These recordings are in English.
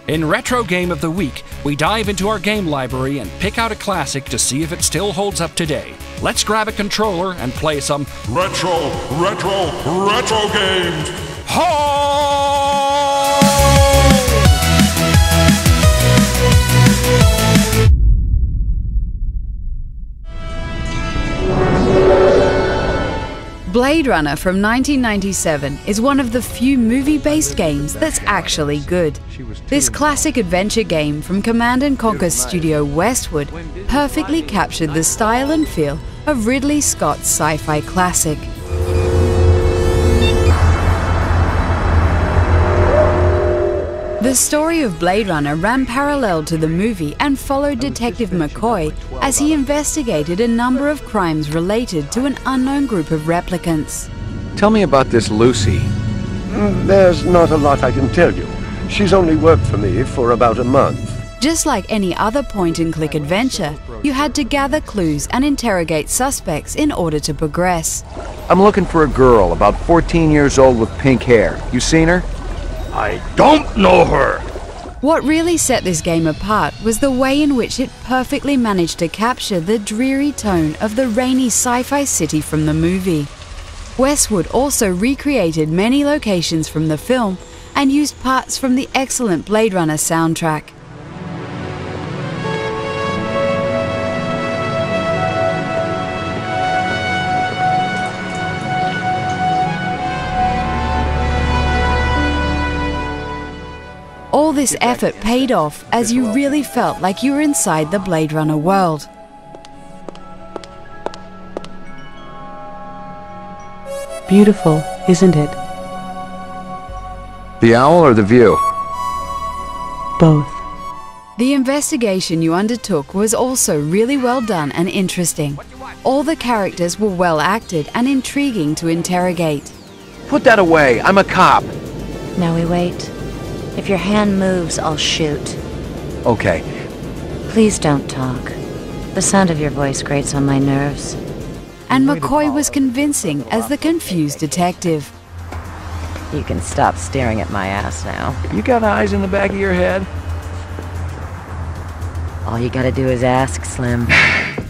In Retro Game of the Week, we dive into our game library and pick out a classic to see if it still holds up today. Let's grab a controller and play some retro games. Blade Runner from 1997 is one of the few movie-based games that's actually good. This classic adventure game from Command & Conquer studio Westwood perfectly captured the style and feel of Ridley Scott's sci-fi classic. The story of Blade Runner ran parallel to the movie and followed Detective McCoy as he investigated a number of crimes related to an unknown group of replicants. Tell me about this Lucy. There's not a lot I can tell you. She's only worked for me for about a month. Just like any other point-and-click adventure, you had to gather clues and interrogate suspects in order to progress. I'm looking for a girl, about 14 years old with pink hair. You seen her? I don't know her! What really set this game apart was the way in which it perfectly managed to capture the dreary tone of the rainy sci-fi city from the movie. Westwood also recreated many locations from the film and used parts from the excellent Blade Runner soundtrack. All this effort paid off as you really felt like you were inside the Blade Runner world. Beautiful, isn't it? The owl or the view? Both. The investigation you undertook was also really well done and interesting. All the characters were well acted and intriguing to interrogate. Put that away, I'm a cop. Now we wait. If your hand moves, I'll shoot. Okay. Please don't talk. The sound of your voice grates on my nerves. And McCoy was convincing as the confused detective. You can stop staring at my ass now. You got eyes in the back of your head? All you gotta do is ask, Slim.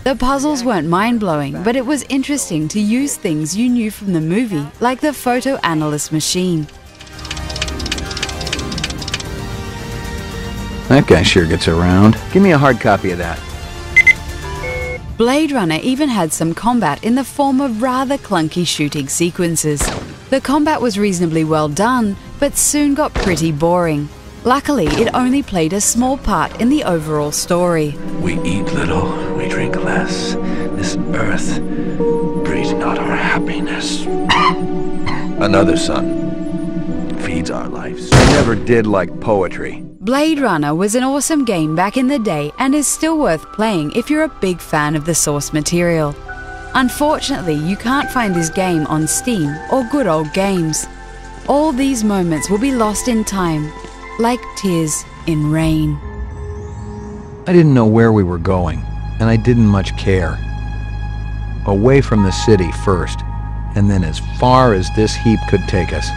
The puzzles weren't mind-blowing, but it was interesting to use things you knew from the movie, like the photo analyst machine. That guy sure gets around. Give me a hard copy of that. Blade Runner even had some combat in the form of rather clunky shooting sequences. The combat was reasonably well done, but soon got pretty boring. Luckily, it only played a small part in the overall story. We eat little, we drink less. This earth breeds not our happiness. Another sun feeds our lives. I never did like poetry. Blade Runner was an awesome game back in the day and is still worth playing if you're a big fan of the source material. Unfortunately, you can't find this game on Steam or Good Old Games. All these moments will be lost in time, like tears in rain. I didn't know where we were going, and I didn't much care. Away from the city first, and then as far as this heap could take us.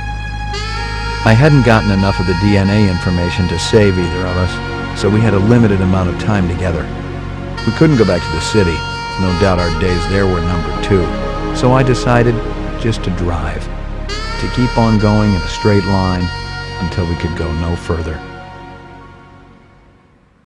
I hadn't gotten enough of the DNA information to save either of us, so we had a limited amount of time together. We couldn't go back to the city. No doubt our days there were numbered too. So I decided just to drive, to keep on going in a straight line until we could go no further.